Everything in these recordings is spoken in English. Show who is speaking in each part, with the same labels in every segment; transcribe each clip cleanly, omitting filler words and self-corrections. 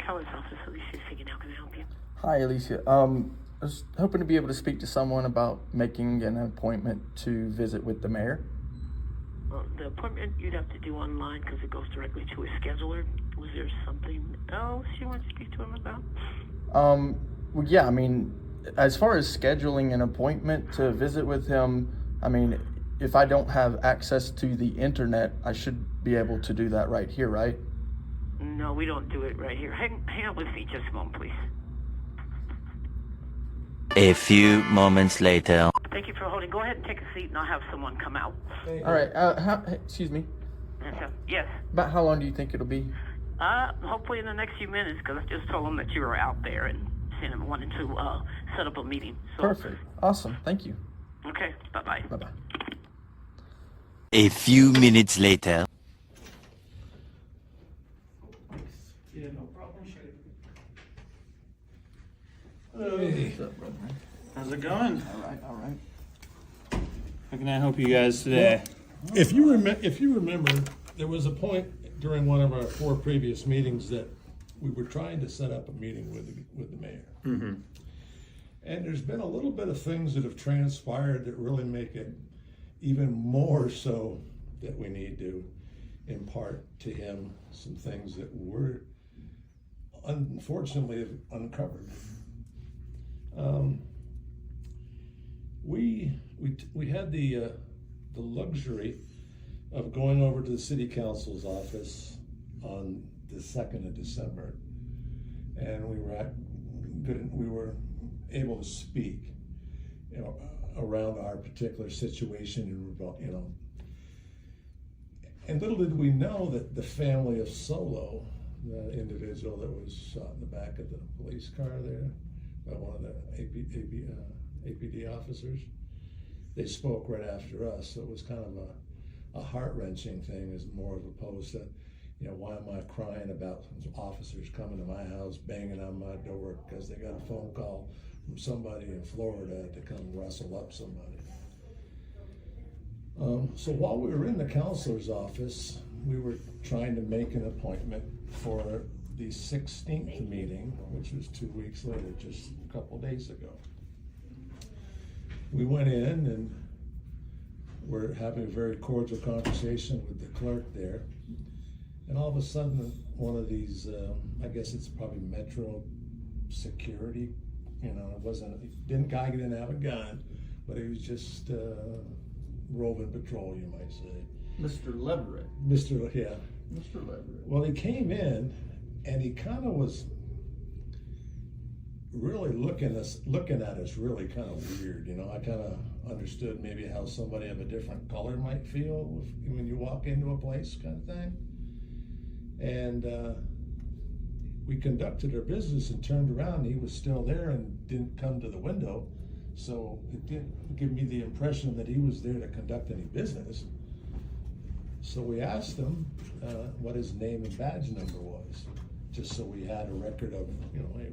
Speaker 1: Keller's office. Alicia speaking. How can I help you?
Speaker 2: Hi, Alicia. I was hoping to be able to speak to someone about making an appointment to visit with the mayor.
Speaker 1: Well, the appointment you'd have to do online because it goes directly to a scheduler. Was there something else you want to speak to him about?
Speaker 2: Well, yeah, I mean, as far as scheduling an appointment to visit with him, I mean, if I don't have access to the internet, I should be able to do that right here, right?
Speaker 1: No, we don't do it right here. Hang on with me just a moment, please.
Speaker 3: A few moments later.
Speaker 1: Thank you for holding. Go ahead and take a seat, and I'll have someone come out.
Speaker 2: All right. Excuse me.
Speaker 1: Yes.
Speaker 2: About how long do you think it'll be?
Speaker 1: Hopefully in the next few minutes, because I just told him that you were out there and sent him wanting to set up a meeting. So.
Speaker 2: Perfect. Awesome. Thank you.
Speaker 1: Okay. Bye-bye.
Speaker 2: Bye-bye.
Speaker 3: A few minutes later.
Speaker 2: Yeah, no problem.
Speaker 4: Hey,
Speaker 2: What's up, brother?
Speaker 4: how's it going?
Speaker 2: All right.
Speaker 4: How can I help you guys today?
Speaker 5: If you remember, there was a point during one of our 4 previous meetings that we were trying to set up a meeting with the mayor.
Speaker 4: Mm-hmm.
Speaker 5: And there's been a little bit of things that have transpired that really make it even more so that we need to impart to him some things that were unfortunately uncovered. We had the luxury of going over to the city council's office on the 2nd of December, and we were able to speak, around our particular situation, and and little did we know that the family of Solo, the individual that was shot in the back of the police car there by one of the APD officers, they spoke right after us. So it was kind of a heart-wrenching thing, as more of opposed to, why am I crying about officers coming to my house, banging on my door because they got a phone call from somebody in Florida to come rustle up somebody. So while we were in the counselor's office, we were trying to make an appointment for the 16th meeting, which was 2 weeks later, just a couple days ago. We went in and we're having a very cordial conversation with the clerk there. And all of a sudden, one of these, I guess it's probably Metro Security, guy didn't have a gun, but he was just roving patrol, you might say.
Speaker 2: Mr. Leverett.
Speaker 5: Mr.
Speaker 2: Leverett.
Speaker 5: Well, he came in and he kind of was really looking at us really kind of weird. I kind of understood maybe how somebody of a different color might feel when you walk into a place, kind of thing. And we conducted our business and turned around, and he was still there and didn't come to the window. So it didn't give me the impression that he was there to conduct any business. So we asked him what his name and badge number was, just so we had a record of, hey,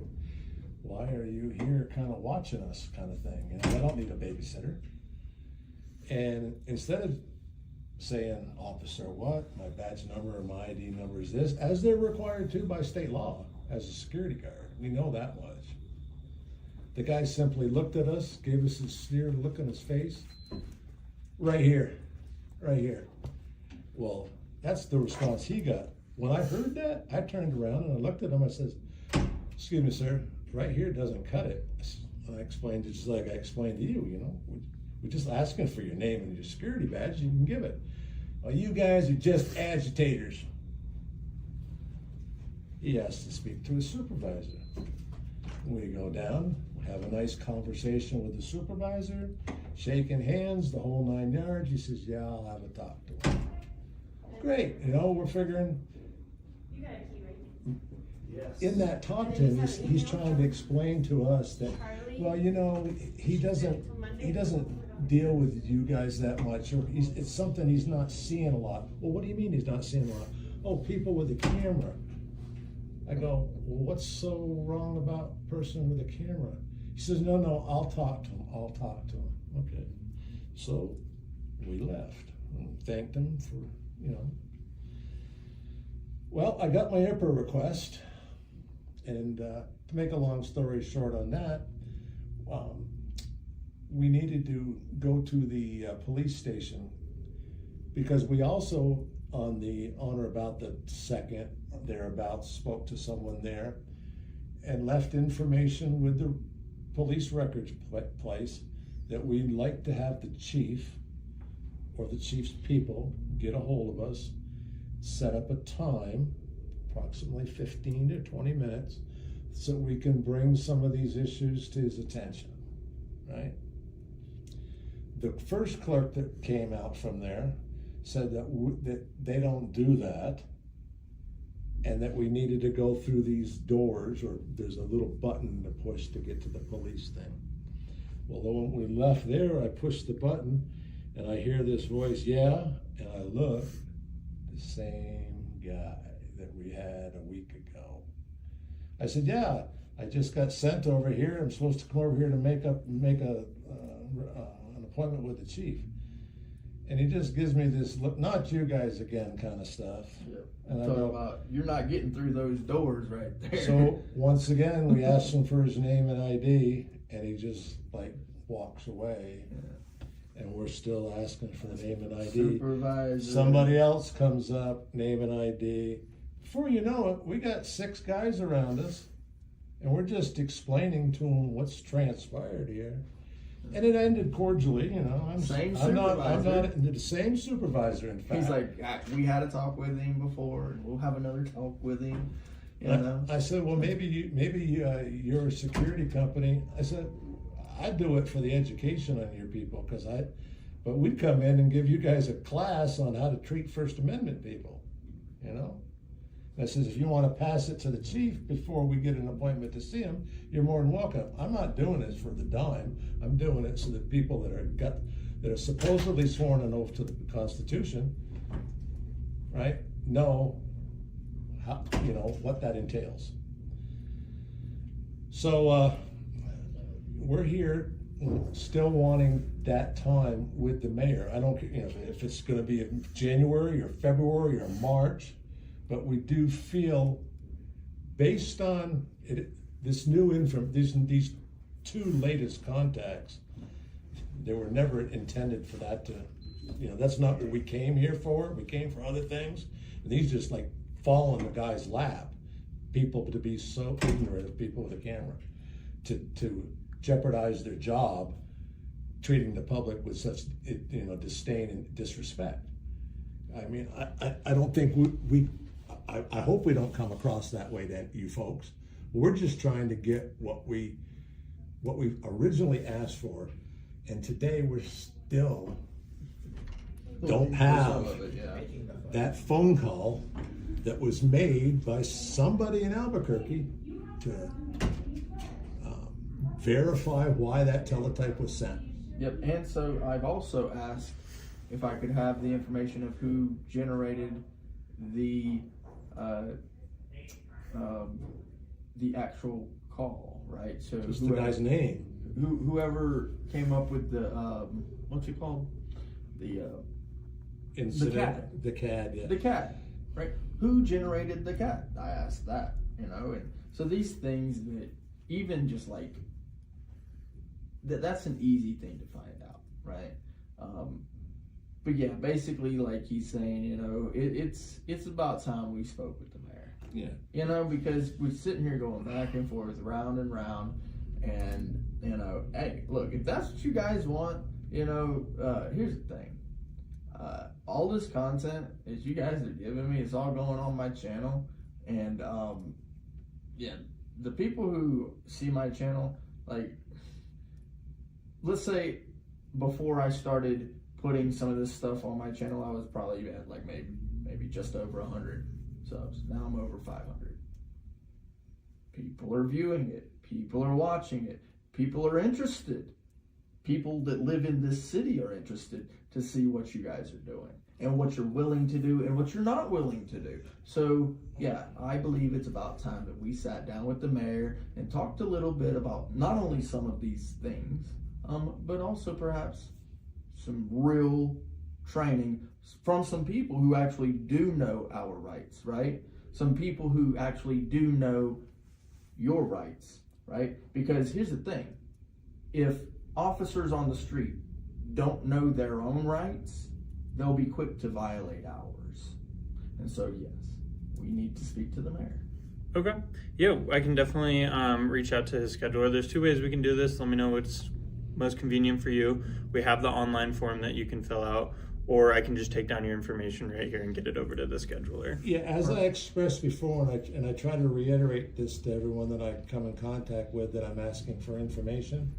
Speaker 5: why are you here kind of watching us, kind of thing. I don't need a babysitter. And instead of saying, officer what, my badge number or my ID number is this, as they're required to by state law as a security guard, we know that much. The guy simply looked at us, gave us a sneer look on his face. Right here. Well, that's the response he got. When I heard that, I turned around and I looked at him. I said, excuse me, sir, right here doesn't cut it. And I explained it just like I explained to you, We're just asking for your name and your security badge, you can give it. Well, you guys are just agitators. He asked to speak to his supervisor. We go down, have a nice conversation with the supervisor, shaking hands, the whole 9 yards. He says, yeah, I'll have a talk to him. Great, we're figuring.
Speaker 6: You got a key right there.
Speaker 5: Yes. In that talk to him, he's trying to explain to us that, well, he doesn't deal with you guys that much, or it's something he's not seeing a lot. Well, what do you mean he's not seeing a lot? Oh, people with a camera. I go, well, what's so wrong about a person with a camera? He says, no, I'll talk to him. Okay. So we left and thanked him for, Well, I got my IPA request. And to make a long story short on that, we needed to go to the police station, because we also, on or about the 2nd, thereabouts, spoke to someone there and left information with the police records place that we'd like to have the chief or the chief's people get a hold of us, set up a time, approximately 15 to 20 minutes, so we can bring some of these issues to his attention, right? The first clerk that came out from there said that they don't do that, and that we needed to go through these doors, or there's a little button to push to get to the police thing. Well, when we left there, I pushed the button and I hear this voice, yeah, and I look, the same guy that we had a week ago. I said, yeah, I just got sent over here. I'm supposed to come over here to make an appointment with the chief. And he just gives me this look, not you guys again kind of stuff.
Speaker 2: Yep.
Speaker 5: And I
Speaker 2: Talking
Speaker 5: go,
Speaker 2: about you're not getting through those doors right there.
Speaker 5: so once again, we asked him for his name and ID, and he just like walks away.
Speaker 2: Yeah.
Speaker 5: And we're still asking for the name and ID.
Speaker 2: Supervisor.
Speaker 5: Somebody else comes up, name and ID. Before you know it, we got 6 guys around us, and we're just explaining to them what's transpired here. And it ended cordially, you know. I'm not the same supervisor, in fact.
Speaker 2: He's like, we had a talk with him before, and we'll have another talk with him. You know?
Speaker 5: I said, well, maybe you're a security company. I said, I do it for the education on your people, but we come in and give you guys a class on how to treat First Amendment people, you know. And I says, if you want to pass it to the chief before we get an appointment to see him, you're more than welcome. I'm not doing this for the dime. I'm doing it so that people that are supposedly sworn an oath to the Constitution, right, know how, you know, what that entails. So we're here still wanting that time with the mayor. I don't care, you know, if it's going to be in January or February or March. But we do feel, based on these 2 latest contacts, they were never intended for that to, you know, that's not what we came here for. We came for other things. And these just like fall in the guy's lap. People to be so ignorant of people with a camera, to jeopardize their job, treating the public with such, you know, disdain and disrespect. I mean, I don't think I hope we don't come across that way to you folks. We're just trying to get what we originally asked for, and today we're still don't have that phone call that was made by somebody in Albuquerque to verify why that teletype was sent.
Speaker 2: Yep, and so I've also asked if I could have the information of who generated the actual call, right? So
Speaker 5: just the guy's name.
Speaker 2: Whoever came up with the what's it called? The
Speaker 5: incident. The CAD. Yeah.
Speaker 2: The CAD, right? Who generated the CAD? I asked that, you know, and so these things that even just like that's an easy thing to find out, right? But yeah, basically, like he's saying, you know, it's about time we spoke with the mayor.
Speaker 5: Yeah.
Speaker 2: You know, because we're sitting here going back and forth, round and round, and you know, hey, look, if that's what you guys want, you know, here's the thing. All this content that you guys are giving me, it's all going on my channel, and yeah, the people who see my channel, like, let's say before I started putting some of this stuff on my channel, I was probably at like maybe just over 100 subs. Now I'm over 500. People are viewing it. People are watching it. People are interested. People that live in this city are interested to see what you guys are doing and what you're willing to do and what you're not willing to do. So yeah, I believe it's about time that we sat down with the mayor and talked a little bit about not only some of these things, but also perhaps some real training from some people who actually do know our rights, right? Some people who actually do know your rights, right? Because here's the thing. If officers on the street don't know their own rights, they'll be quick to violate ours. And so, yes, we need to speak to the mayor.
Speaker 4: Okay. Yeah, I can definitely reach out to his scheduler. There's two ways we can do this. Let me know what's most convenient for you. We have the online form that you can fill out, or I can just take down your information right here and get it over to the scheduler.
Speaker 5: Yeah, as I expressed before, and I try to reiterate this to everyone that I come in contact with that I'm asking for information.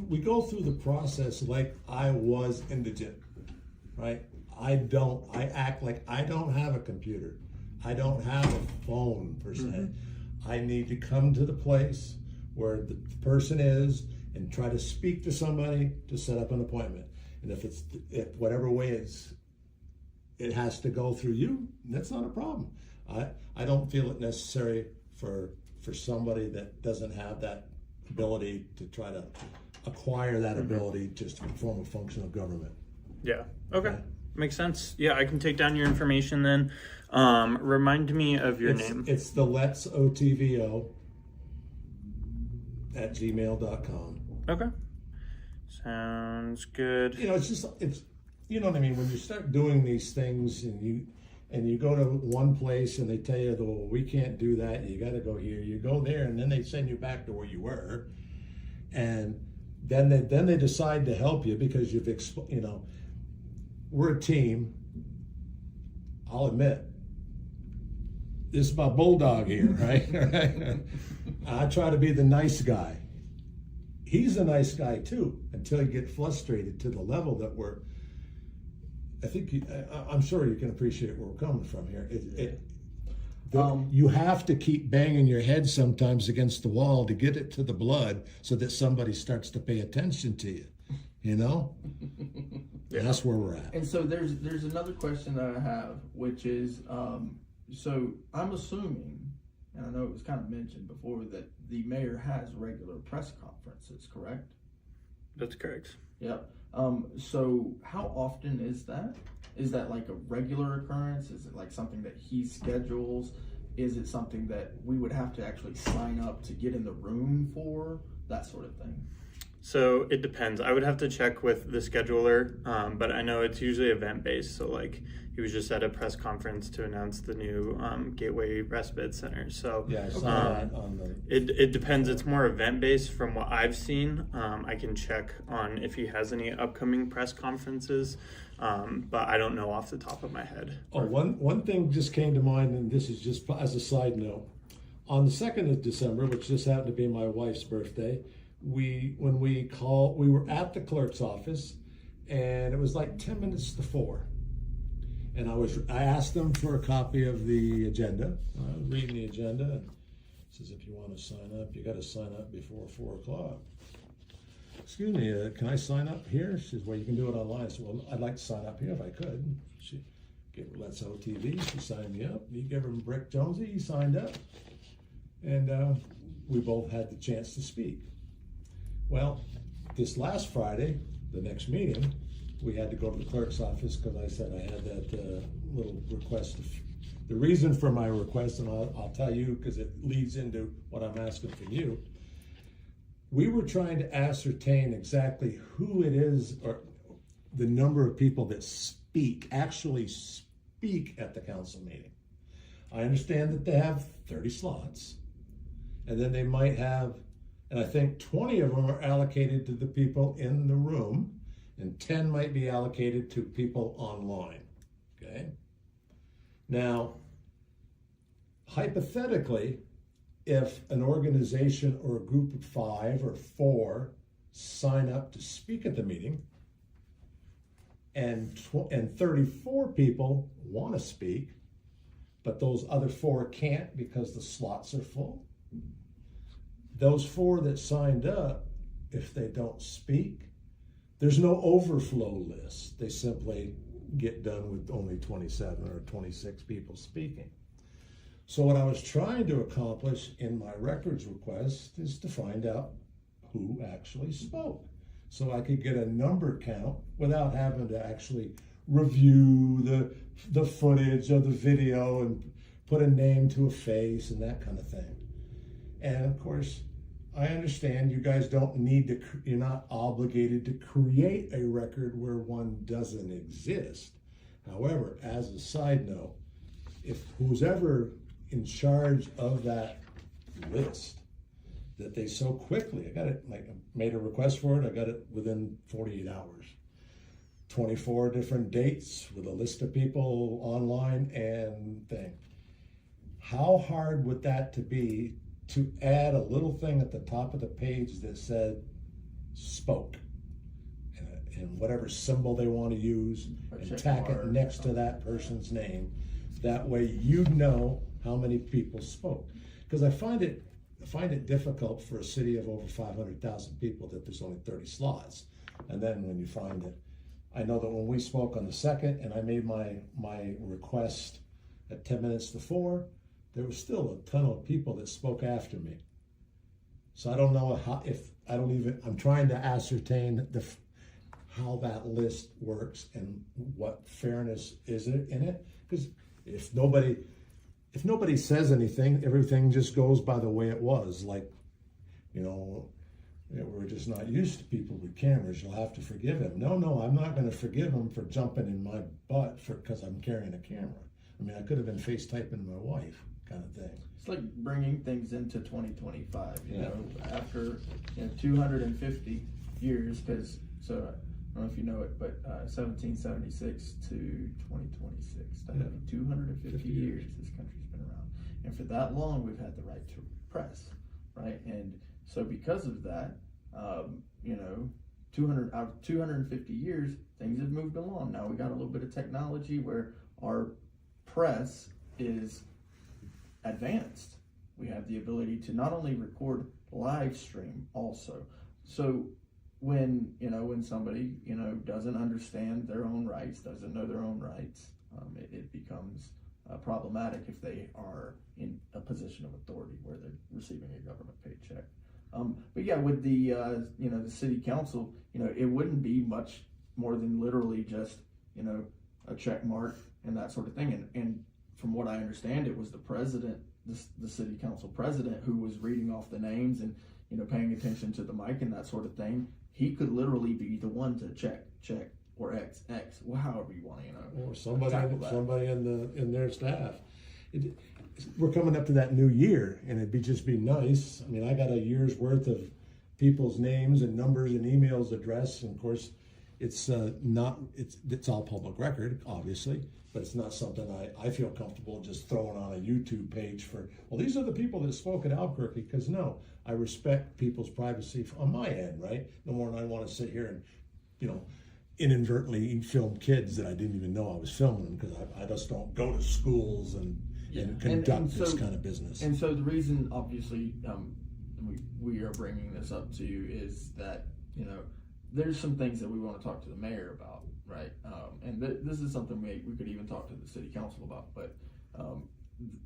Speaker 5: We go through the process like I was indigent, right? I act like I don't have a computer. I don't have a phone per se. Mm-hmm. I need to come to the place where the person is and try to speak to somebody to set up an appointment. And if whatever way it has to go through you, that's not a problem. I don't feel it necessary for somebody that doesn't have that ability to try to acquire that ability just to perform a function of government.
Speaker 4: Yeah. Okay. Makes sense. Yeah, I can take down your information then. Remind me of your name.
Speaker 1: It's the LETZ OTVO at gmail.com.
Speaker 4: Okay. Sounds good.
Speaker 1: You know, it's you know what I mean? When you start doing these things and you go to one place and they tell you, well, we can't do that. You got to go here. You go there, and then they send you back to where you were, and then they decide to help you because we're a team. I'll admit, this is my bulldog here, right? I try to be the nice guy. He's a nice guy too, until you get frustrated to the level that I'm sure you can appreciate where we're coming from here. You have to keep banging your head sometimes against the wall to get it to the blood so that somebody starts to pay attention to you, you know? Yeah. That's where we're at.
Speaker 2: And so there's another question that I have, which is, so I'm assuming, and I know it was kind of mentioned before, that the mayor has regular press conferences, correct?
Speaker 4: That's correct.
Speaker 2: Yep. So how often is that? Is that like a regular occurrence? Is it like something that he schedules? Is it something that we would have to actually sign up to get in the room for? That sort of thing.
Speaker 4: So it depends. I would have to check with the scheduler, but I know it's usually event-based. So like he was just at a press conference to announce the new Gateway Respite Center. So
Speaker 1: yeah, I saw that on the...
Speaker 4: It depends. It's more event-based from what I've seen. I can check on if he has any upcoming press conferences, but I don't know off the top of my head.
Speaker 1: Oh, one thing just came to mind, and this is just as a side note. On the 2nd of December, which just happened to be my wife's birthday, we were at the clerk's office, and it was like 10 minutes to 4. And I asked them for a copy of the agenda. I was reading the agenda, and it says, if you want to sign up, you got to sign up before 4 o'clock. Excuse me, can I sign up here? She says, well, you can do it online. I said, well, I'd like to sign up here if I could. She gave her LETZ OTV, she signed me up. You gave her Brick Jonesy, he signed up. And we both had the chance to speak. Well, this last Friday, the next meeting, we had to go to the clerk's office because I said I had that little request. The reason for my request, and I'll tell you because it leads into what I'm asking from you. We were trying to ascertain exactly who it is or the number of people that actually speak at the council meeting. I understand that they have 30 slots, and then they might have, and I think 20 of them are allocated to the people in the room, and 10 might be allocated to people online, okay? Now, hypothetically, if an organization or a group of 5 or 4 sign up to speak at the meeting, and 34 people want to speak, but those other 4 can't because the slots are full, those 4 that signed up, if they don't speak, there's no overflow list. They simply get done with only 27 or 26 people speaking. So what I was trying to accomplish in my records request is to find out who actually spoke, so I could get a number count without having to actually review the footage of the video and put a name to a face and that kind of thing.
Speaker 5: And of course, I understand you guys don't need to, you're not obligated to create a record where one doesn't exist. However, as a side note, if who's ever in charge of that list, that they so quickly, I got it, like, I made a request for it, I got it within 48 hours. 24 different dates with a list of people online and thing. How hard would that to be to add a little thing at the top of the page that said spoke, and whatever symbol they want to use, and tack it next to that person's name. That way you know how many people spoke. Because I find it difficult for a city of over 500,000 people that there's only 30 slots. And then when you find it, I know that when we spoke on the 2nd and I made my request at 10 minutes to 4, there was still a ton of people that spoke after me. So I don't know how, I'm trying to ascertain how that list works and what fairness is it in it. Because if nobody says anything, everything just goes by the way it was. Like, we're just not used to people with cameras. You'll have to forgive him. No, I'm not going to forgive him for jumping in my butt because I'm carrying a camera. I mean, I could have been FaceTiming my wife, kind of thing.
Speaker 2: It's like bringing things into 2025. You know, after 250 years, because I don't know if you know it, but 1776 to 2026, that would be 250 years this country's been around, and for that long we've had the right to press, right? And so because of that, 250 years, things have moved along. Now we got a little bit of technology where our press is advanced. We have the ability to not only record live stream also. So when somebody doesn't understand their own rights, doesn't know their own rights, it becomes problematic if they are in a position of authority where they're receiving a government paycheck. But yeah, with the the city council, it wouldn't be much more than literally just a check mark and that sort of thing. And from what I understand, it was the president, the city council president, who was reading off the names and paying attention to the mic and that sort of thing. He could literally be the one to check, or X, well, however you want to,
Speaker 5: or somebody in their staff. We're coming up to that new year, and it'd just be nice. I mean, I got a year's worth of people's names and numbers and emails addressed, and of course, it's all public record, obviously, but it's not something I feel comfortable just throwing on a YouTube page for, well, these are the people that spoke at Albuquerque, because no, I respect people's privacy on my end, right? No more than I want to sit here and, inadvertently film kids that I didn't even know I was filming them, because I just don't go to schools and conduct this kind of business.
Speaker 2: And so the reason, obviously, we are bringing this up to you is that, there's some things that we want to talk to the mayor about, right? And this is something we could even talk to the city council about, but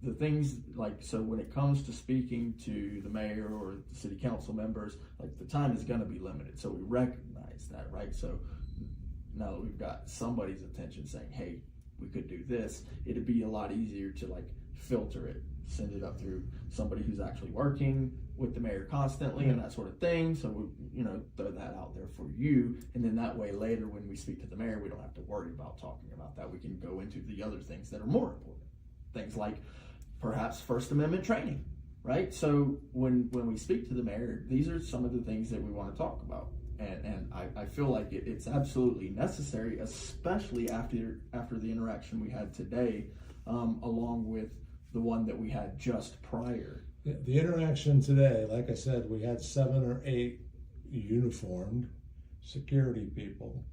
Speaker 2: the things so when it comes to speaking to the mayor or the city council members, the time is going to be limited. So we recognize that, right? So now that we've got somebody's attention saying, hey, we could do this, it'd be a lot easier to filter it, send it up through somebody who's actually working with the mayor constantly and that sort of thing. So we, throw that out there for you, and then that way later when we speak to the mayor, we don't have to worry about talking about that. We can go into the other things that are more important, things like perhaps First Amendment training, right? So when we speak to the mayor, these are some of the things that we want to talk about. And I feel like it's absolutely necessary, especially after the interaction we had today, along with the one that we had just prior.
Speaker 5: The interaction today, like I said, we had 7 or 8 uniformed security people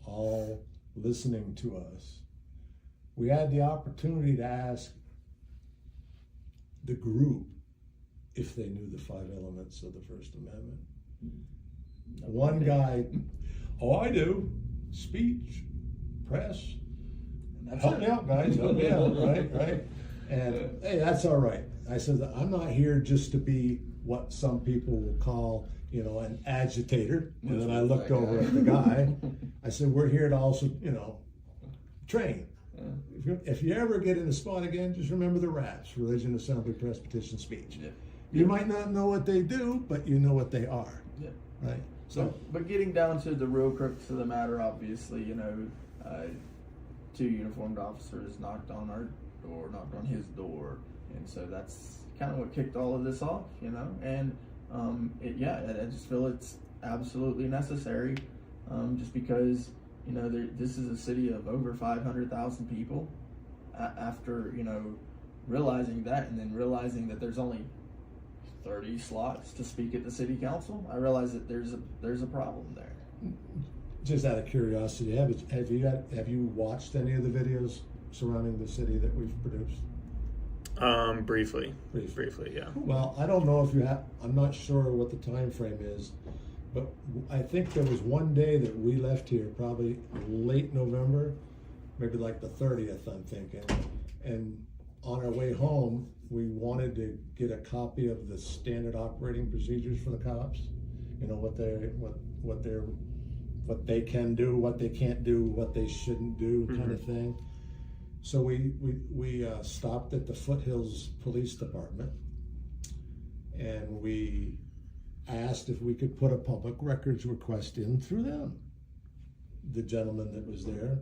Speaker 5: all listening to us. We had the opportunity to ask the group if they knew the 5 elements of the First Amendment. One guy, I do. Speech, press. Help me out, guys. Help me out, right? And hey, that's all right. I said, I'm not here just to be what some people will call, an agitator. And then I looked over at the guy. I said, we're here to also, train. If you ever get in a spot again, just remember the RAPS, Religion, Assembly, Press, Petition, Speech.
Speaker 1: You might not know what they do, but you know what they are,
Speaker 2: Yeah.
Speaker 1: right?
Speaker 2: So, but getting down to the real crux of the matter, obviously, two uniformed officers knocked on our door, knocked on his door, and so that's kind of what kicked all of this off, And I just feel it's absolutely necessary, just because this is a city of over 500,000 people. After realizing that, and then realizing that there's only 30 slots to speak at the city council, I realize that there's a problem there.
Speaker 1: Just out of curiosity, have you watched any of the videos surrounding the city that we've produced?
Speaker 4: Briefly, yeah.
Speaker 1: Well, I don't know if you have. I'm not sure what the time frame is, but I think there was one day that we left here, probably late November, maybe like the 30th, I'm thinking. And on our way home, we wanted to get a copy of the standard operating procedures for the cops. What they can do, what they can't do, what they shouldn't do, kind of thing. So we stopped at the Foothills Police Department, and we asked if we could put a public records request in through them. The gentleman that was there,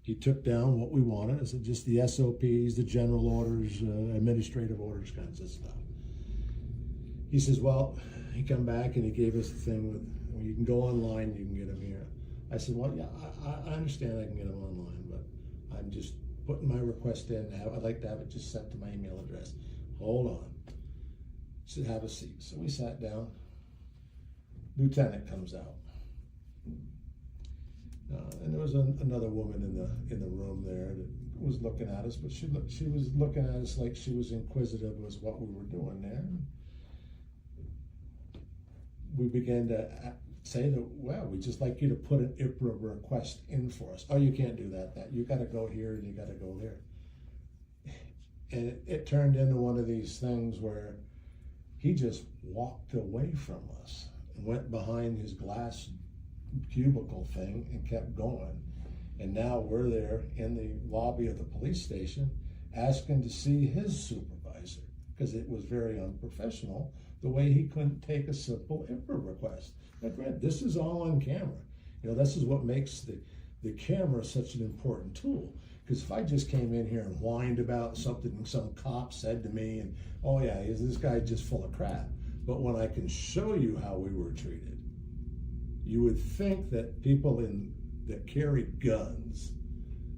Speaker 1: he took down what we wanted. I said, just the SOPs, the general orders, administrative orders, kinds of stuff. He says, well, he come back and he gave us the thing with, well, you can go online, you can get them here. I said, well, yeah, I understand I can get them online, but I'm just putting my request in. I'd like to have it just sent to my email address. Hold on. He said, have a seat. So we sat down. Lieutenant comes out. And there was another woman in the room there that was looking at us, but she was looking at us like she was inquisitive as what we were doing there. We began to say that, well, we'd just like you to put an IPRA request in for us. Oh, you can't do that. You got to go here and you got to go there. And it turned into one of these things where he just walked away from us and went behind his glass cubicle thing and kept going. And now we're there in the lobby of the police station asking to see his supervisor, because it was very unprofessional the way he couldn't take a simple IPRA request. Now, granted, this is all on camera. This is what makes the camera such an important tool. Because if I just came in here and whined about something some cop said to me, and oh yeah, is this guy just full of crap? But when I can show you how we were treated, you would think that people that carry guns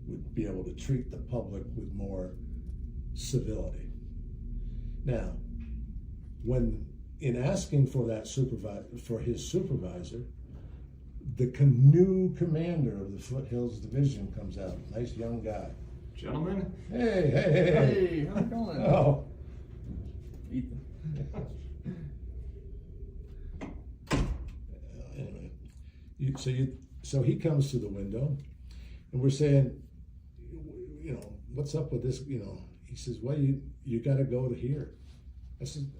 Speaker 1: would be able to treat the public with more civility. Now, when in asking for that for his supervisor, the new commander of the Foothills Division comes out. Nice young guy.
Speaker 7: Gentlemen.
Speaker 1: Hey.
Speaker 2: Hey, how's it going?
Speaker 1: Oh.
Speaker 2: Ethan.
Speaker 1: Anyway, so he comes to the window, and we're saying, what's up with this? He says, well, you got to go to here. I said,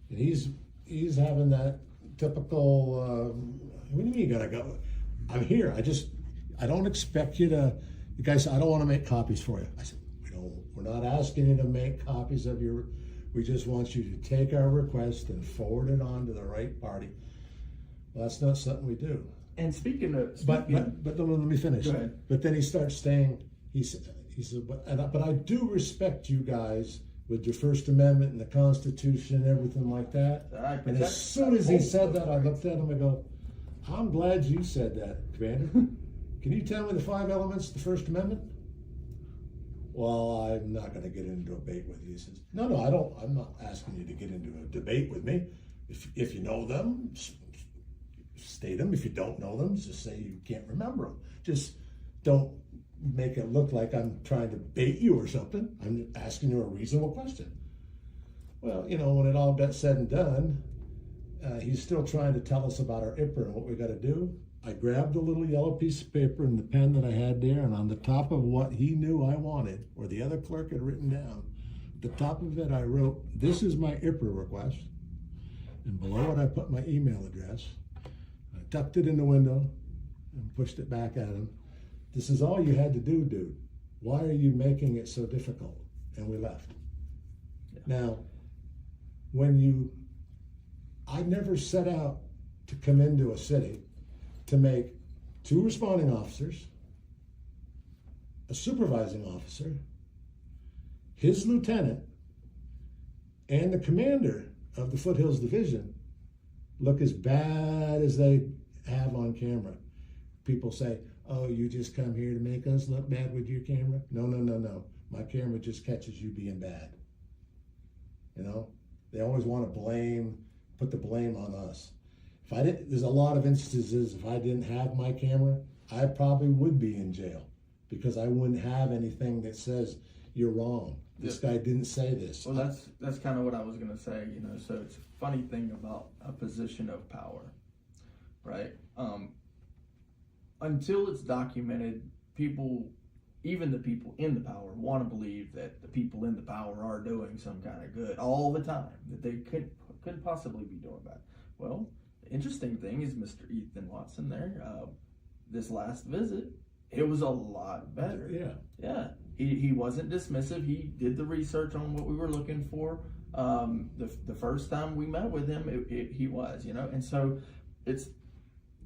Speaker 1: and he's having that typical. What do you mean you gotta go? I'm here. I don't expect you to. The guy said, I don't want to make copies for you. I said, we're not asking you to make copies of your. We just want you to take our request and forward it on to the right party. Well, that's not something we do.
Speaker 2: And speaking of,
Speaker 1: But let me finish.
Speaker 2: Go ahead.
Speaker 1: But then he starts saying, he said, but I do respect you guys with your First Amendment and the Constitution and everything like that. And as soon as he said that, I looked at him and go, I'm glad you said that, Commander. Can you tell me the 5 elements of the First Amendment? Well, I'm not going to get into a debate with you. He says, no, I don't. I'm not asking you to get into a debate with me. If you know them, state them. If you don't know them, just say you can't remember them. Just don't make it look like I'm trying to bait you or something. I'm asking you a reasonable question. Well, when it all got said and done, he's still trying to tell us about our IPRA and what we got to do. I grabbed a little yellow piece of paper and the pen that I had there, and on the top of what he knew I wanted, or the other clerk had written down, at the top of it I wrote, this is my IPRA request, and below it I put my email address. I tucked it in the window and pushed it back at him. This is all you had to do, dude. Why are you making it so difficult? And we left. Yeah. Now, I never set out to come into a city to make 2 responding officers, a supervising officer, his lieutenant, and the commander of the Foothills Division look as bad as they have on camera. People say, oh, you just come here to make us look bad with your camera? No, no, no, no. My camera just catches you being bad. You know, they always want to put the blame on us. If I didn't, there's a lot of instances, if I didn't have my camera, I probably would be in jail because I wouldn't have anything that says you're wrong. This guy didn't say this.
Speaker 2: Well, that's kind of what I was going to say, you know. So it's a funny thing about a position of power, right? Until it's documented, people, even the people in the power, want to believe that the people in the power are doing some kind of good all the time, that they couldn't possibly be doing bad. Well, the interesting thing is Mr. Ethan Watson there, this last visit, it was a lot better. Yeah. He wasn't dismissive. He did the research on what we were looking for. The first time we met with him, he was, you know, and so it's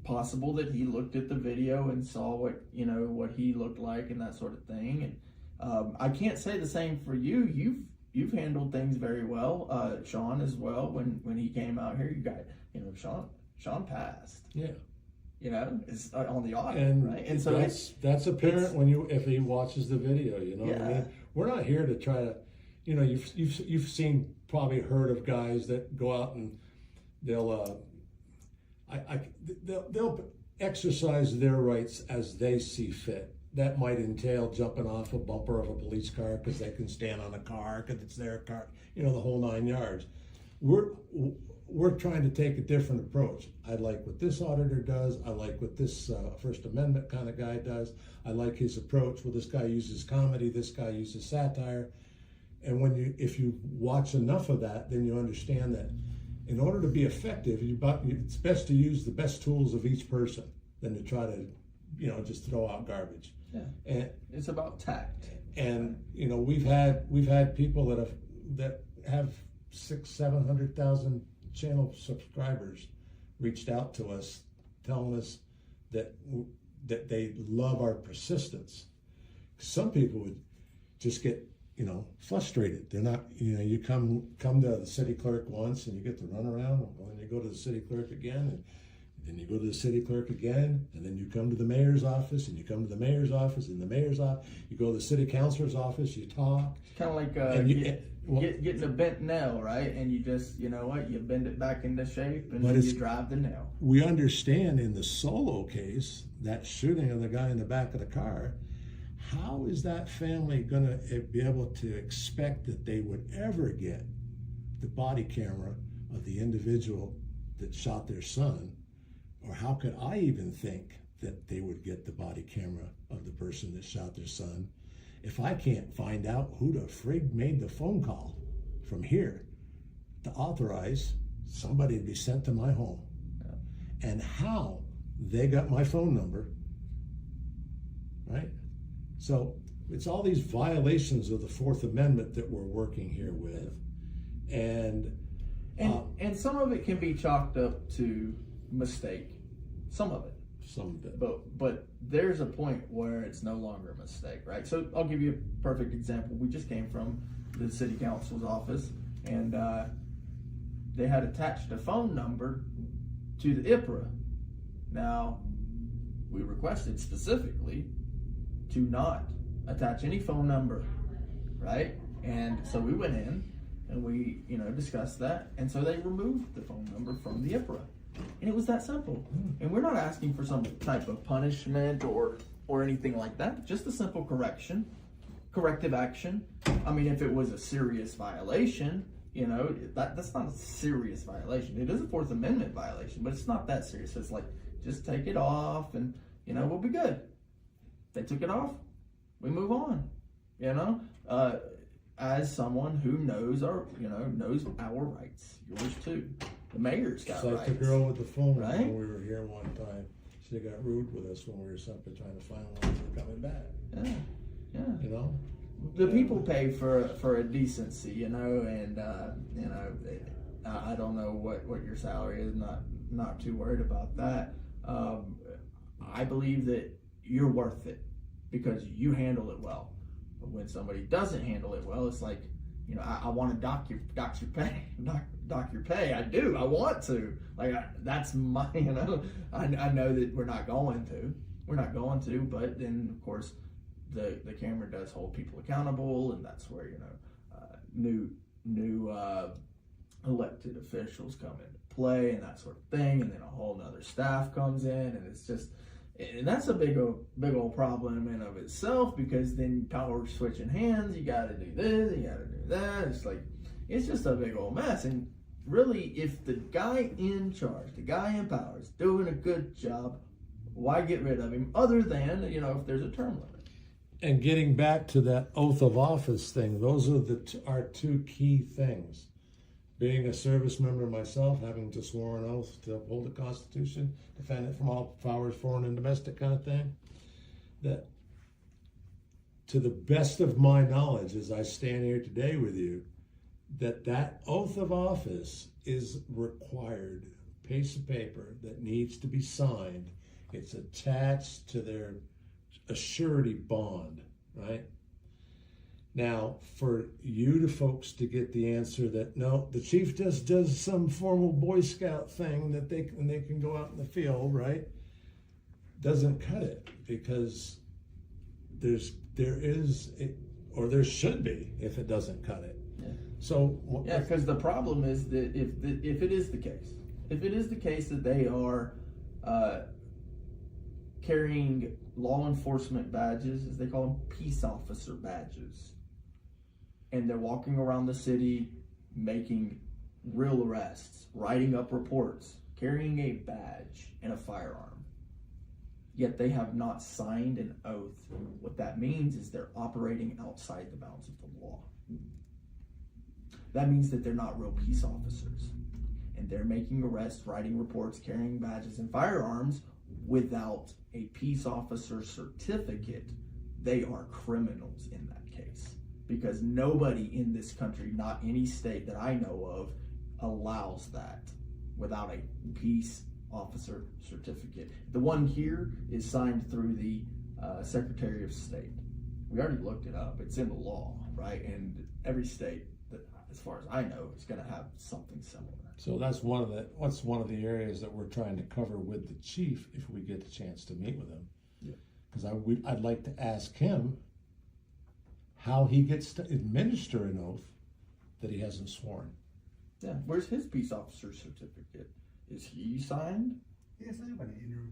Speaker 2: possible that he looked at the video and saw what he looked like and that sort of thing. And I can't say the same for you. You've handled things very well. Sean as well. When he came out here, you got, you know, Sean passed.
Speaker 1: Yeah.
Speaker 2: You know, it's on the audit,
Speaker 1: and
Speaker 2: right? And so
Speaker 1: that's apparent if he watches the video. You know what I mean? We're not here to try to, you know, you've seen, probably heard of guys that go out and they'll exercise their rights as they see fit. That might entail jumping off a bumper of a police car because they can stand on a car because it's their car. You know, the whole 9 yards. We're trying to take a different approach. I like what this auditor does. I like what this First Amendment kind of guy does. I like his approach. Well, this guy uses comedy. This guy uses satire. And if you watch enough of that, then you understand that in order to be effective, it's best to use the best tools of each person than to try to, you know, just throw out garbage.
Speaker 2: Yeah.
Speaker 1: And
Speaker 2: it's about tact.
Speaker 1: And you know, we've had people that have 600,000-700,000 channel subscribers reached out to us telling us that they love our persistence. Some people would just get, you know, frustrated. They're not, you know, you come to the city clerk once and you get to run around, and then you go to the city clerk again, and then you go to the city clerk again, and then you come to the mayor's office, and you come to the mayor's office, and the mayor's office, you go to the city councilor's office, you talk.
Speaker 2: It's kind of like getting a bent nail, right? And you just, you know what, you bend it back into shape and then you drive the nail.
Speaker 1: We understand in the Solo case, that shooting of the guy in the back of the car, how is that family going to be able to expect that they would ever get the body camera of the individual that shot their son? Or how could I even think that they would get the body camera of the person that shot their son if I can't find out who the frig made the phone call from here to authorize somebody to be sent to my home? Yeah. And how they got my phone number, right? So it's all these violations of the Fourth Amendment that we're working here with. And
Speaker 2: some of it can be chalked up to mistake. Some of it. But there's a point where it's no longer a mistake, right? So I'll give you a perfect example. We just came from the city council's office, and they had attached a phone number to the IPRA. Now, we requested specifically to not attach any phone number, right? And so we went in and we, you know, discussed that, and so they removed the phone number from the IPRA. And it was that simple. And we're not asking for some type of punishment or anything like that. Just a simple corrective action. I mean, if it was a serious violation, you know, that's not a serious violation. It is a Fourth Amendment violation, but it's not that serious. It's like, just take it off and, you know, we'll be good. They took it off, we move on, you know? As someone who knows our rights, yours too. The mayor's got rights.
Speaker 1: It's like the girl with the phone,
Speaker 2: right?
Speaker 1: When we were here one time. She got rude with us when we were simply trying to find when we were coming back.
Speaker 2: Yeah.
Speaker 1: You know?
Speaker 2: the people pay for a decency, you know, and you know, I don't know what your salary is. Not too worried about that. I believe that you're worth it because you handle it well. But when somebody doesn't handle it well, it's like, you know, I want to dock your pay. I do. I want to. Like that's my, you know. I know that we're not going to. But then of course, the camera does hold people accountable, and that's where, you know, new elected officials come into play and that sort of thing, and then a whole nother staff comes in, and it's just. And that's a big old problem in of itself, because then power switching hands. You got to do this, you got to do that. It's like, it's just a big old mess. And really, if the guy in charge, the guy in power is doing a good job, why get rid of him? Other than, you know, if there's a term limit.
Speaker 1: And getting back to that oath of office thing, those are our two key things. Being a service member myself, having to swear an oath to uphold the Constitution, defend it from all powers, foreign and domestic kind of thing, that to the best of my knowledge, as I stand here today with you, that oath of office is required, piece of paper that needs to be signed. It's attached to their surety bond, right? Now, for you folks to get the answer that no, the chief just does some formal Boy Scout thing that they can go out in the field, right? Doesn't cut it, because there should be if it doesn't cut it.
Speaker 2: Yeah.
Speaker 1: So
Speaker 2: yeah, because the problem is that if it is the case that they are carrying law enforcement badges, as they call them, peace officer badges, and they're walking around the city making real arrests, writing up reports, carrying a badge and a firearm, yet they have not signed an oath, what that means is they're operating outside the bounds of the law. That means that they're not real peace officers, and they're making arrests, writing reports, carrying badges and firearms without a peace officer certificate. They are criminals in that case, because nobody in this country, not any state that I know of, allows that without a peace officer certificate. The one here is signed through the Secretary of State. We already looked it up. It's in the law, right? And every state, that, as far as I know, is going to have something similar.
Speaker 1: So that's one of the areas that we're trying to cover with the chief if we get the chance to meet with him.
Speaker 2: Yeah.
Speaker 1: Because I'd like to ask him how he gets to administer an oath that he hasn't sworn.
Speaker 2: Yeah. Where's his peace officer certificate? Is he signed?
Speaker 7: Yes, I have an interview.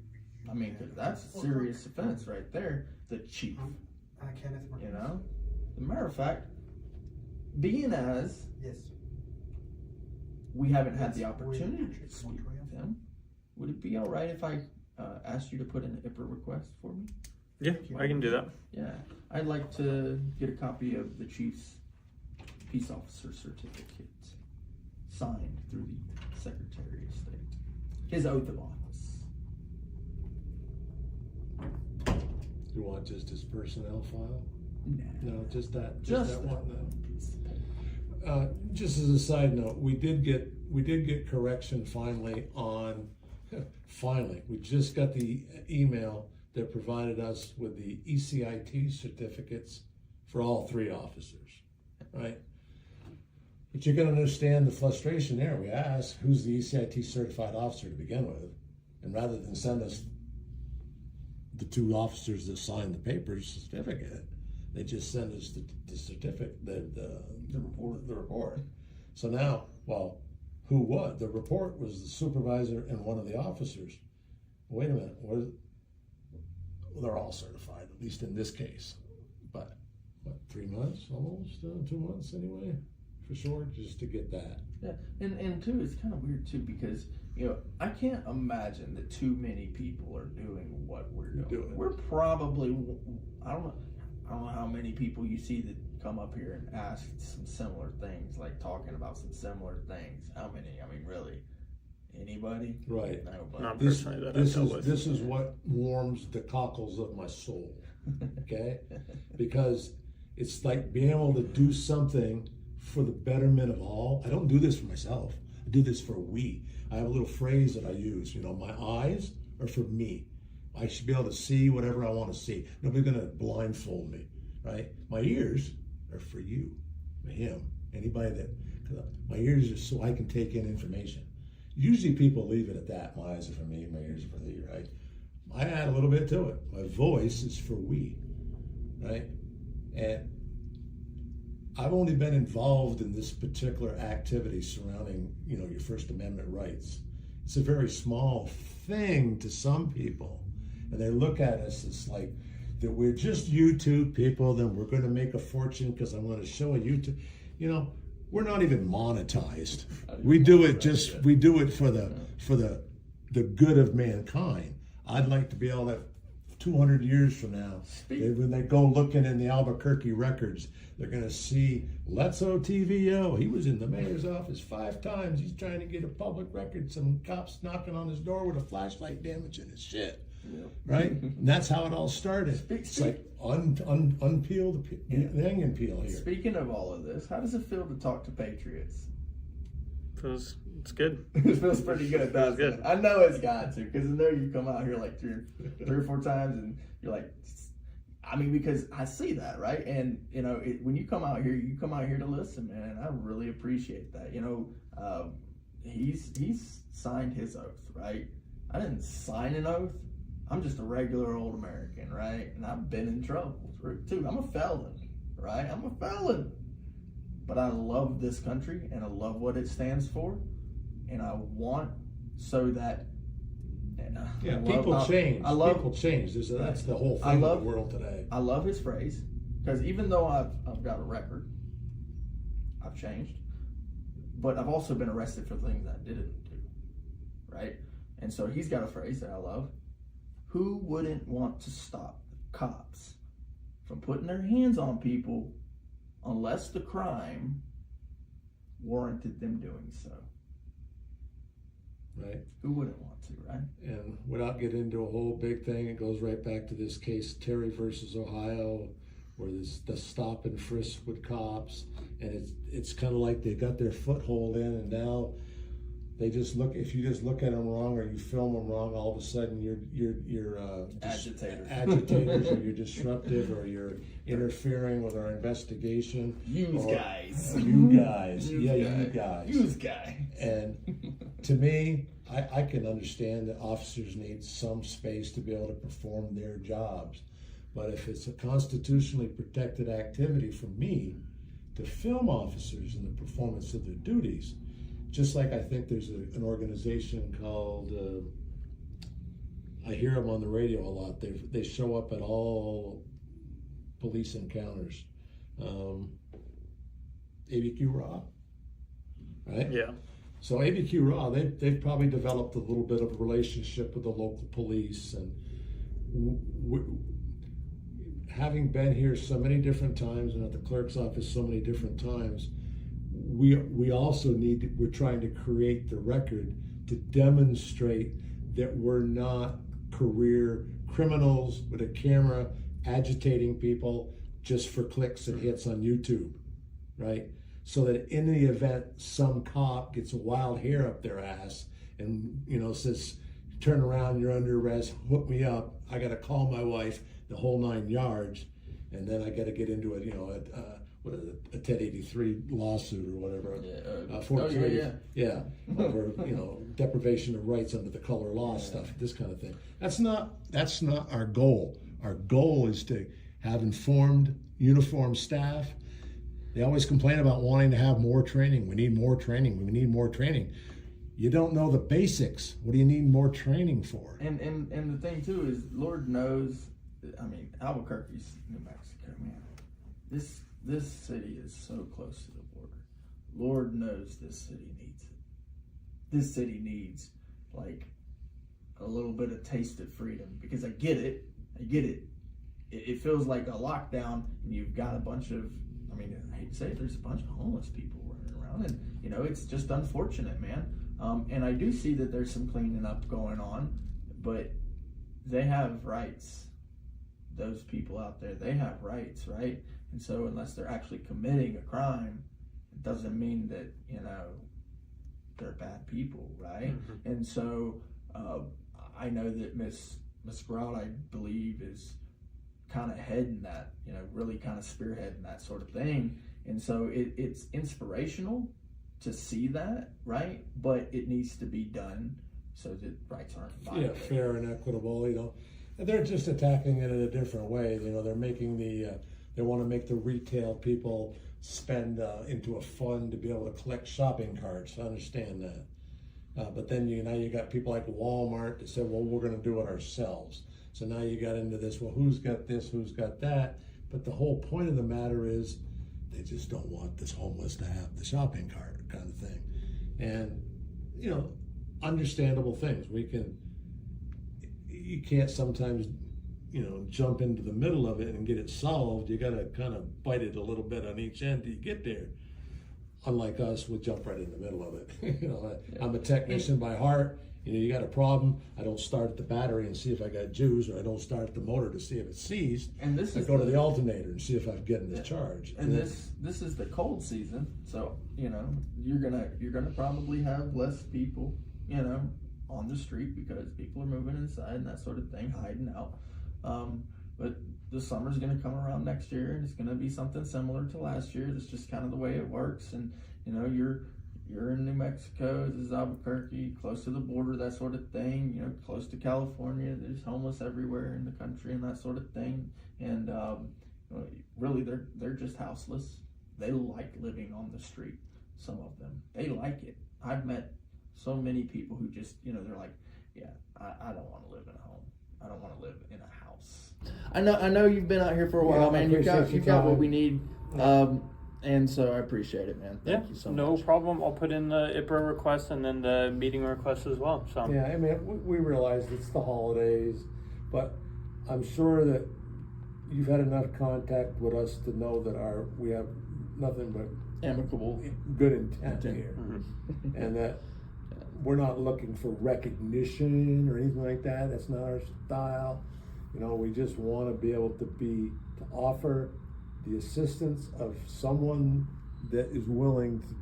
Speaker 2: I mean, because that's a serious offense right there. The chief.
Speaker 7: Kenneth Martinez.
Speaker 2: You know? As a matter of fact, being as
Speaker 7: Yes.
Speaker 2: we haven't had the
Speaker 7: Yes,
Speaker 2: opportunity
Speaker 7: we-
Speaker 2: to speak with him, would it be all right if I asked you to put in an IPRA request for me?
Speaker 4: Yeah, I can do that.
Speaker 2: Yeah, I'd like to get a copy of the chief's peace officer certificate signed through the Secretary of State. His oath of office.
Speaker 1: You want just his personnel file?
Speaker 2: Nah.
Speaker 1: No, just that
Speaker 2: Just
Speaker 1: one.
Speaker 2: that.
Speaker 1: Just as a side note, we did get correction finally on. Finally, we just got the email that provided us with the ECIT certificates for all 3 officers, right? But you can understand the frustration there. We asked, who's the ECIT certified officer to begin with? And rather than send us the 2 officers that signed the papers certificate, they just send us the certificate, the report. So now, well, who was? The report was the supervisor and one of the officers. Wait a minute, well, they're all certified, at least in this case. But what, 3 months almost, 2 months anyway, for sure, just to get that.
Speaker 2: Yeah, and too, it's kind of weird too, because, you know, I can't imagine that too many people are doing what we're doing. We're probably, I don't know how many people you see that come up here and ask some similar things, like talking about some similar things. How many? I mean, really, anybody?
Speaker 1: Right.
Speaker 2: Nobody.
Speaker 4: Not personally that I've dealt with.
Speaker 1: This is what warms the cockles of my soul, okay? Because It's like being able to do something for the betterment of all. I don't do this for myself. I do this for we. I have a little phrase that I use, my eyes are for me. I should be able to see whatever I want to see. Nobody's going to blindfold me, right? My ears are for you, for him, anybody that, my ears are so I can take in information. Usually people leave it at that. My eyes are for me, my ears are for thee, right? I add a little bit to it. My voice is for we, right? And I've only been involved in this particular activity surrounding, your First Amendment rights. It's a very small thing to some people. And they look at us as like that we're just YouTube people, then we're going to make a fortune because I'm going to show a YouTube. We're not even monetized. We do it for the good of mankind. I'd like to be able to 200 years from now, when they go looking in the Albuquerque records, they're going to see LETZ OTVO. He was in the mayor's office 5 times. He's trying to get a public record. Some cops knocking on his door with a flashlight damaging his shit. Yep. Right? And that's how it all started. It's like unpeel the onion peel here.
Speaker 2: Speaking of all of this, how does it feel to talk to patriots?
Speaker 4: It's good.
Speaker 2: It feels pretty good, doesn't
Speaker 4: good.
Speaker 2: it? I know it's got to, because I know you come out here like three or 4 times, and you're like, because I see that, right? And when you come out here to listen, man. I really appreciate that. He's signed his oath, right? I didn't sign an oath. I'm just a regular old American, right? And I've been in trouble too. I'm a felon, right? I'm a felon. But I love this country and I love what it stands for. And I want so that
Speaker 1: people change. People change. That's the whole thing of the world today.
Speaker 2: I love his phrase, because even though I've got a record, I've changed, but I've also been arrested for things I didn't do, right? And so he's got a phrase that I love. Who wouldn't want to stop cops from putting their hands on people unless the crime warranted them doing so?
Speaker 1: Right.
Speaker 2: Who wouldn't want to, right?
Speaker 1: And without getting into a whole big thing, it goes right back to this case, Terry versus Ohio, where there's the stop and frisk with cops, and it's kind of like they got their foothold in, and now they just look. If you just look at them wrong or you film them wrong, all of a sudden you're agitators, or you're disruptive, or you're interfering with our investigation.
Speaker 2: You guys.
Speaker 1: And to me, I can understand that officers need some space to be able to perform their jobs. But if it's a constitutionally protected activity for me to film officers in the performance of their duties, just like I think there's an organization called, I hear them on the radio a lot, they show up at all police encounters. ABQ Raw, right?
Speaker 4: Yeah.
Speaker 1: So ABQ Raw, they've probably developed a little bit of a relationship with the local police, and having been here so many different times and at the clerk's office so many different times, we also we're trying to create the record to demonstrate that we're not career criminals with a camera agitating people just for clicks and hits on YouTube, right? So that in the event some cop gets a wild hair up their ass and says, turn around, you're under arrest, hook me up, I got to call my wife, the whole 9 yards, and then I got to get into a 1083 lawsuit or whatever. Or deprivation of rights under the color law stuff, this kind of thing. That's not our goal. Our goal is to have informed, uniformed staff. They always complain about wanting to have more training. We need more training. We need more training. You don't know the basics. What do you need more training for?
Speaker 2: And the thing too is, Lord knows, Albuquerque's New Mexico, man. This city is so close to the border. Lord knows this city needs it. This city needs like a little bit of taste of freedom, because I get it. It feels like a lockdown, and you've got a bunch of, I hate to say it, there's a bunch of homeless people running around, and it's just unfortunate, man. And I do see that there's some cleaning up going on, but they have rights. Those people out there, they have rights, right? And so unless they're actually committing a crime, it doesn't mean that, they're bad people, right?
Speaker 4: Mm-hmm.
Speaker 2: And so I know that Miss Grout, I believe, is kind of heading that, really kind of spearheading that sort of thing. And so it's inspirational to see that, right? But it needs to be done so that rights aren't violated.
Speaker 1: Yeah, fair and equitable, And they're just attacking it in a different way. They're making they want to make the retail people spend into a fund to be able to collect shopping carts. I understand that. But then now you got people like Walmart that said, well, we're going to do it ourselves. So now you got into this, well, who's got this, who's got that? But the whole point of the matter is they just don't want this homeless to have the shopping cart kind of thing. And, understandable things. You can't sometimes, jump into the middle of it and get it solved. You got to kind of bite it a little bit on each end till you get there. Unlike us, we'll jump right in the middle of it. I'm a technician by heart. You got a problem, I don't start at the battery and see if I got juice, or I don't start at the motor to see if it's seized.
Speaker 2: And this
Speaker 1: I
Speaker 2: is
Speaker 1: go to the alternator and see if I'm getting the charge.
Speaker 2: And this is the cold season, so you're gonna probably have less people, on the street because people are moving inside and that sort of thing, hiding out. But the summer's gonna come around next year, and it's gonna be something similar to last year. It's just kind of the way it works, and you're in New Mexico, this is Albuquerque, close to the border, that sort of thing, close to California. There's homeless everywhere in the country and that sort of thing. And really, they're just houseless. They like living on the street, some of them. They like it. I've met so many people who just, they're like, yeah, I don't want to live in a home. I don't want to live in a house. I know you've been out here for a while, man. You've got what we need. And so I appreciate it, man. Thank you so much.
Speaker 4: No problem. I'll put in the IPRA request and then the meeting request as well. So
Speaker 1: Yeah, I mean, we realize it's the holidays, but I'm sure that you've had enough contact with us to know that we have nothing but
Speaker 2: Amicable.
Speaker 1: good intent here.
Speaker 4: Mm-hmm.
Speaker 1: And that we're not looking for recognition or anything like that. That's not our style. We just want to be able to offer the assistance of someone that is willing to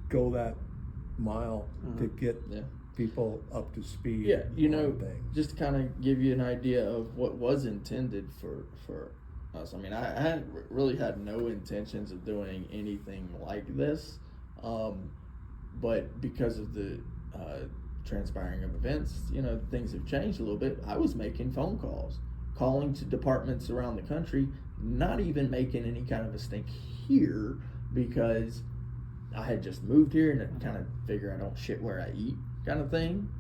Speaker 1: go that mile to get people up to speed.
Speaker 2: Yeah,
Speaker 1: on things.
Speaker 2: just to kind of give you an idea of what was intended for us. I mean, I really had no intentions of doing anything like this, but because of the transpiring of events, things have changed a little bit. I was making phone calls, calling to departments around the country, not even making any kind of a stink here because I had just moved here and I kind of figure I don't shit where I eat kind of thing.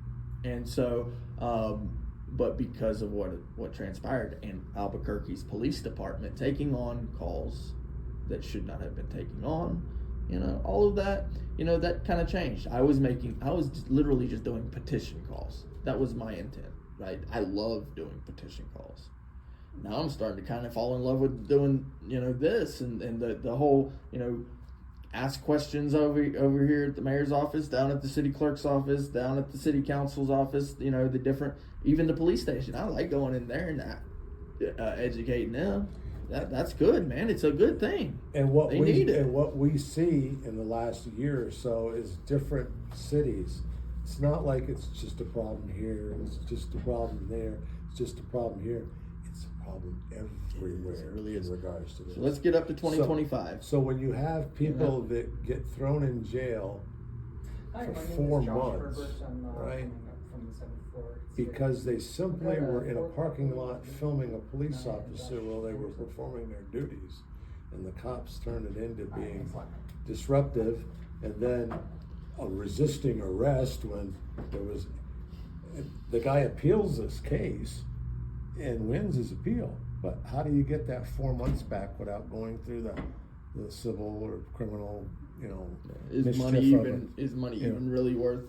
Speaker 2: And so, but because of what transpired, and Albuquerque's police department taking on calls that should not have been taken on, all of that, that kind of changed. I was literally just doing petition calls. That was my intent, right? I love doing petition calls. Now I'm starting to kind of fall in love with doing, this and the whole, ask questions over here at the mayor's office, down at the city clerk's office, down at the city council's office, the different, even the police station. I like going in there and educating them. That's good, man. It's a good thing.
Speaker 1: And what
Speaker 2: they need it.
Speaker 1: And what we see in the last year or so is different cities. It's not like it's just a problem here, it's just a problem there, it's just a problem here. It's a problem everywhere.
Speaker 2: It really is.
Speaker 1: In regards to this.
Speaker 2: So let's get up to 2025.
Speaker 1: So when you have people that get thrown in jail for 4 months, right?
Speaker 7: From the 7th floor.
Speaker 1: Because they simply were in a parking lot filming a police officer while they were performing their duties, and the cops turned it into being disruptive, and then a resisting arrest when the guy appeals this case and wins his appeal. But how do you get that 4 months back without going through the civil or criminal,
Speaker 2: Is money even really worth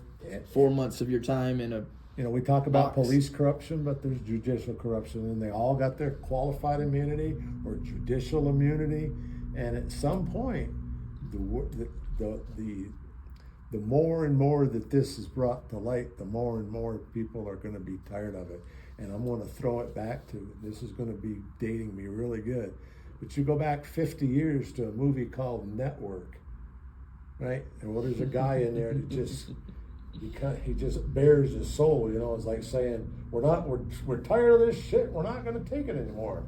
Speaker 2: 4 months of your time in a
Speaker 1: we talk about
Speaker 2: box?
Speaker 1: Police corruption, but there's judicial corruption, and they all got their qualified immunity or judicial immunity. And at some point, the more and more that this is brought to light, the more and more people are going to be tired of it. And I'm going to throw it back to, this is going to be dating me really good, But you go back 50 years to a movie called Network, right? And well, there's a guy in there that just he just bears his soul. You know, it's like saying we're tired of this shit. We're not going to take it anymore.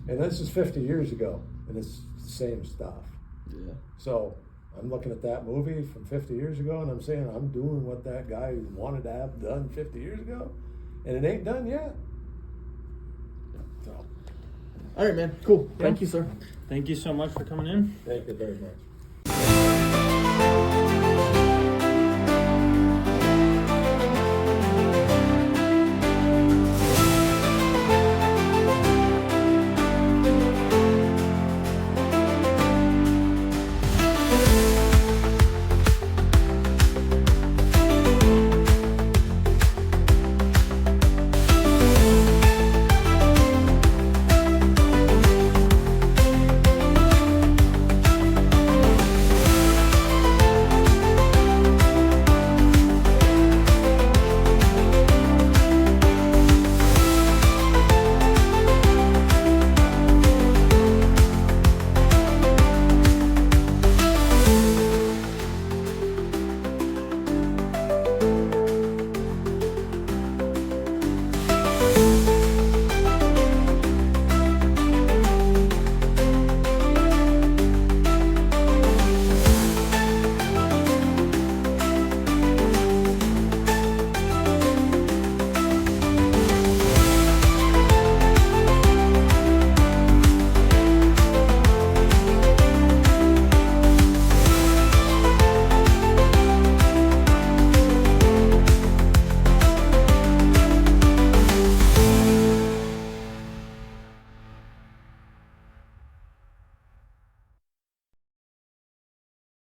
Speaker 1: And this is 50 years ago, and it's the same stuff.
Speaker 2: Yeah.
Speaker 1: So I'm looking at that movie from 50 years ago, and I'm saying I'm doing what that guy wanted to have done 50 years ago, and it ain't done yet. So,
Speaker 2: All right, man. Cool. Thank you, sir.
Speaker 4: Thank you so much for coming in.
Speaker 1: thank you very much.